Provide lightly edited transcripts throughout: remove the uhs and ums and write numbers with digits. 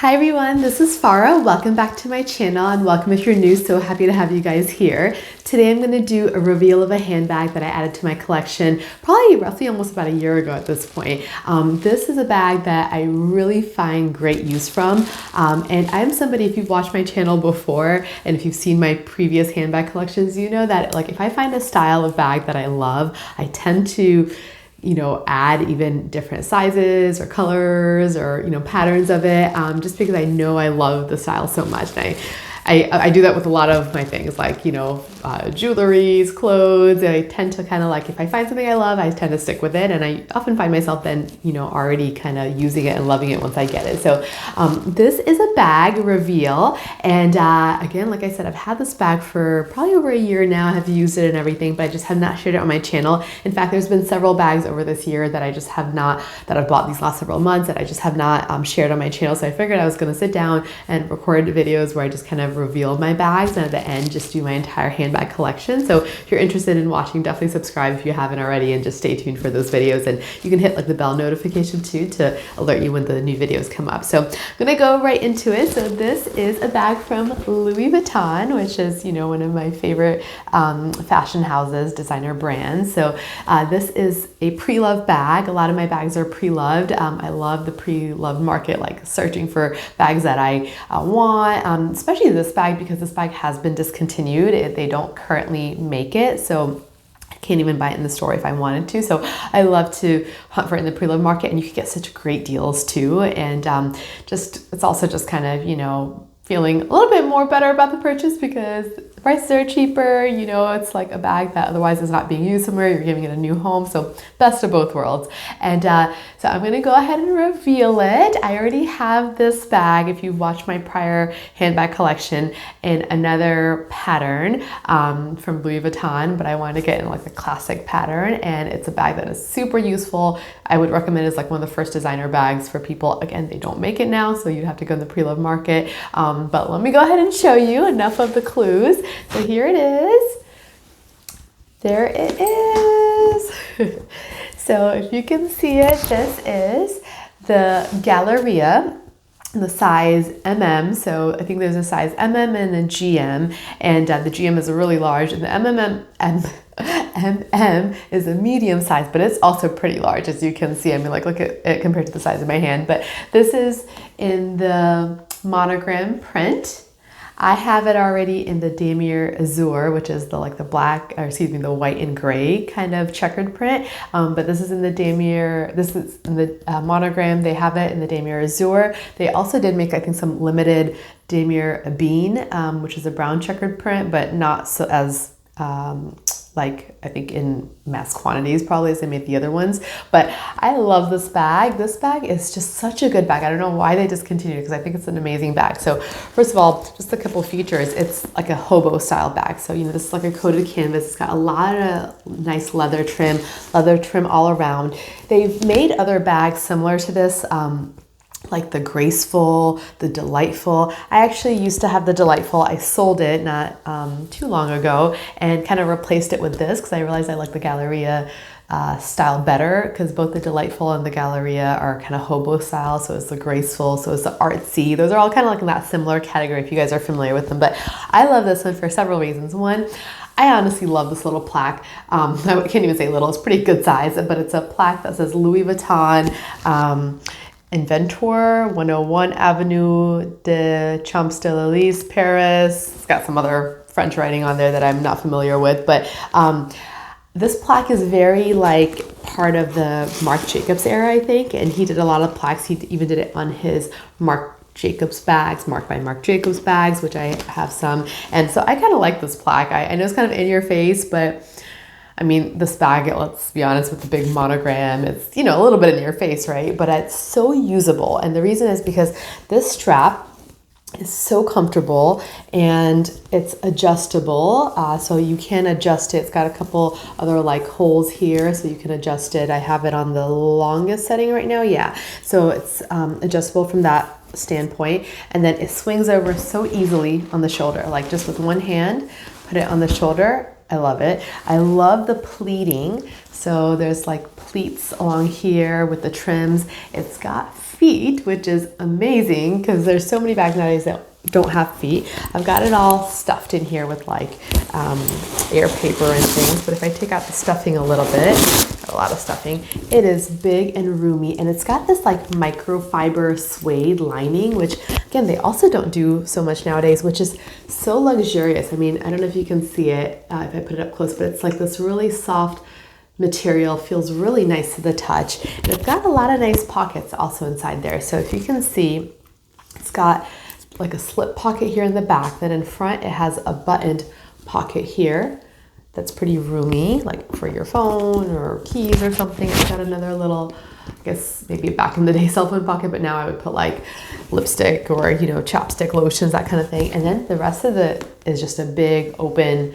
Hi everyone, this is Farah. Welcome back to my channel and welcome if you're new. So happy to have you guys here. Today I'm going to do a reveal of a handbag that I added to my collection probably roughly almost about a year ago at this point. This is a bag that I really find great use from. And I'm somebody, if you've watched my channel before and if you've seen my previous handbag collections, you know that like if I find a style of bag that I love, I tend to add even different sizes or colors or, patterns of it, just because I know I love the style so much. And I do that with a lot of my things like, jewelries, clothes. And I tend to kind of like, if I find something I love, I tend to stick with it. And I often find myself then, already kind of using it and loving it once I get it. So this is a bag reveal. And again, like I said, I've had this bag for probably over a year now. I have used it and everything, but I just have not shared it on my channel. In fact, there's been several bags over this year that I just have not, that I've bought these last several months that I just have not shared on my channel. So I figured I was going to sit down and record videos where I just kind of reveal my bags and at the end just do my entire handbag collection. So if you're interested in watching, definitely subscribe if you haven't already and just stay tuned for those videos. And you can hit like the bell notification too to alert you when the new videos come up. So I'm gonna go right into it. So this is a bag from Louis Vuitton, which is, one of my favorite fashion houses, designer brands. So this is a pre-loved bag. A lot of my bags are pre-loved. I love the pre-loved market, like searching for bags that I want, especially this bag because this bag has been discontinued. They don't currently make it. So I can't even buy it in the store if I wanted to. So I love to hunt for it in the pre-loved market and you can get such great deals too. And it's also just kind of, feeling a little bit more better about the purchase because the prices are cheaper. It's like a bag that otherwise is not being used somewhere. You're giving it a new home. So best of both worlds. And so I'm going to go ahead and reveal it. I already have this bag, if you've watched my prior handbag collection, in another pattern from Louis Vuitton, but I wanted to get in like a classic pattern. And it's a bag that is super useful. I would recommend it as like one of the first designer bags for people. Again, they don't make it now, so you'd have to go in the pre-loved market. But let me go ahead and show you enough of the clues. So here it is. There it is. So if you can see it, this is the Galleria, the size MM. So I think there's a size MM and a GM, and the GM is a really large, and the MM is a medium size, but it's also pretty large, as you can see. I mean, like look at it compared to the size of my hand. But this is in the Monogram print. I have it already in the Damier Azur, which is the the white and gray kind of checkered print. But this is in the Damier, this is in the Monogram. They have it in the Damier Azur. They also did make, I think, some limited Damier Bean, which is a brown checkered print, but not so as I think in mass quantities probably as they made the other ones. But I love this bag. This bag is just such a good bag. I don't know why they discontinued it because I think it's an amazing bag. So first of all, just a couple features. It's like a hobo style bag. So, this is like a coated canvas. It's got a lot of nice leather trim all around. They've made other bags similar to this, like the graceful, the delightful. I actually used to have the delightful. I sold it not too long ago and kind of replaced it with this because I realized I like the Galleria style better because both the delightful and the Galleria are kind of hobo style. So it's the graceful, so it's the artsy. Those are all kind of like in that similar category if you guys are familiar with them. But I love this one for several reasons. One, I honestly love this little plaque. I can't even say little, it's pretty good size, but it's a plaque that says Louis Vuitton, Inventor, 101 Avenue de Champs-Élysées, Paris. It's got some other French writing on there that I'm not familiar with, but this plaque is very like part of the Marc Jacobs era, I think, and he did a lot of plaques. He even did it on his Marc Jacobs bags, Marc by Marc Jacobs bags, which I have some. And so I kind of like this plaque. I know it's kind of in your face, but I mean, this bag, let's be honest, with the big monogram, it's, a little bit in your face, right? But it's so usable. And the reason is because this strap is so comfortable and it's adjustable. So you can adjust it. It's got a couple other like holes here so you can adjust it. I have it on the longest setting right now. Yeah. So it's adjustable from that standpoint. And then it swings over so easily on the shoulder, like just with one hand, put it on the shoulder. I love it. I love the pleating. So there's like pleats along here with the trims. It's got feet, which is amazing because there's so many bags nowadays that don't have feet. I've got it all stuffed in here with like air paper and things, but if I take out the stuffing a little bit, a lot of stuffing, it is big and roomy, and it's got this like microfiber suede lining, which again, they also don't do so much nowadays, which is so luxurious. I mean, I don't know if you can see it if I put it up close, but it's like this really soft material, feels really nice to the touch, and it's got a lot of nice pockets also inside there. So if you can see, it's got like a slip pocket here in the back, then in front it has a buttoned pocket here that's pretty roomy, like for your phone or keys or something. It's got another little, I guess maybe back in the day cell phone pocket, but now I would put like lipstick or, you know, chapstick, lotions, that kind of thing. And then the rest of it is just a big open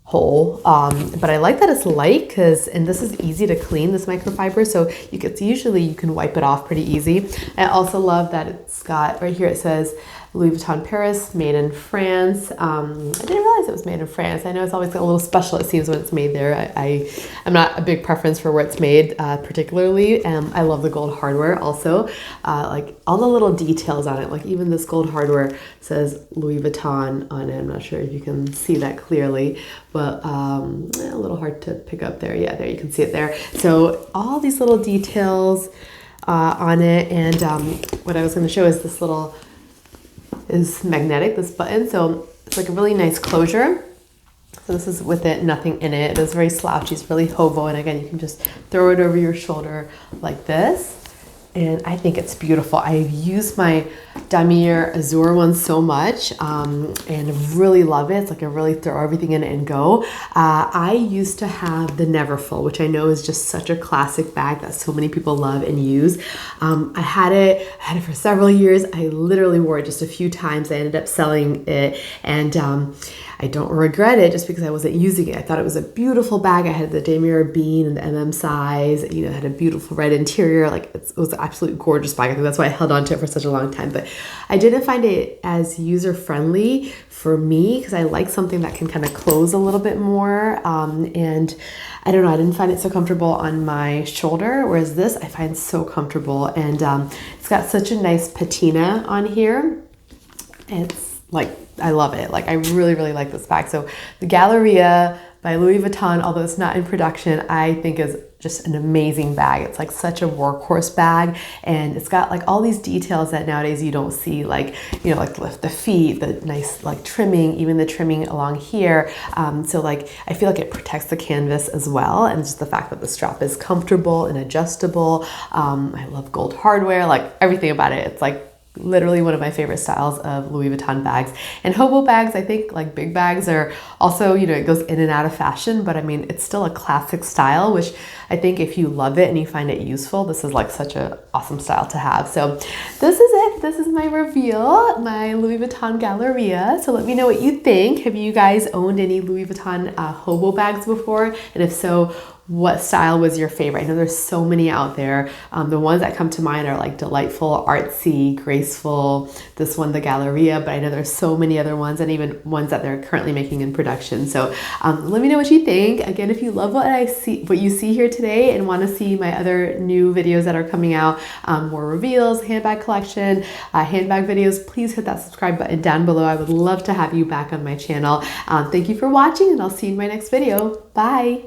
hole. But I like that it's light because, and this is easy to clean, this microfiber, so you can wipe it off pretty easy. I also love that it's got, right here it says Louis Vuitton Paris, made in France. I didn't realize it was made in France. I know it's always a little special, it seems, when it's made there. I'm not a big preference for where it's made particularly. I love the gold hardware also. Like all the little details on it, like even this gold hardware says Louis Vuitton on it. I'm not sure if you can see that clearly, but a little hard to pick up there. Yeah, there you can see it there. So all these little details on it, and what I was going to show is this little is magnetic, this button, so it's like a really nice closure. So this is with it, nothing in it. It's very slouchy, it's really hobo, and again, you can just throw it over your shoulder like this. And I think it's beautiful. I've used my Damier Azur one so much and really love it. It's like I really throw everything in it and go. I used to have the Neverfull, which I know is just such a classic bag that so many people love and use. I had it for several years. I literally wore it just a few times. I ended up selling it, and I don't regret it just because I wasn't using it. I thought it was a beautiful bag. I had the Damier Bean and the MM size. You know, it had a beautiful red interior. Like it was an absolute gorgeous bag. I think that's why I held on to it for such a long time. But I didn't find it as user-friendly for me because I like something that can kind of close a little bit more. And I don't know, I didn't find it so comfortable on my shoulder, whereas this I find so comfortable. And it's got such a nice patina on here. It's like, I love it. Like I really, really like this bag. So the Galleria by Louis Vuitton, although it's not in production, I think is just an amazing bag. It's like such a workhorse bag, and it's got like all these details that nowadays you don't see, like, you know, like the feet, the nice like trimming, even the trimming along here. So like I feel like it protects the canvas as well, and just the fact that the strap is comfortable and adjustable. I love gold hardware, like everything about it. It's like literally one of my favorite styles of Louis Vuitton bags. And hobo bags, I think, like big bags, are also, you know, it goes in and out of fashion, but I mean, it's still a classic style, which I think if you love it and you find it useful, this is like such an awesome style to have. So this is it. This is my reveal, my Louis Vuitton Galleria. So let me know what you think. Have you guys owned any Louis Vuitton hobo bags before? And if so, what style was your favorite? I know there's so many out there. The ones that come to mind are like delightful, artsy, graceful. This one, the Galleria, but I know there's so many other ones, and even ones that they're currently making in production. So let me know what you think. Again, if you love what you see here today and want to see my other new videos that are coming out, more reveals, handbag collection, handbag videos, please hit that subscribe button down below. I would love to have you back on my channel. Thank you for watching, and I'll see you in my next video. Bye.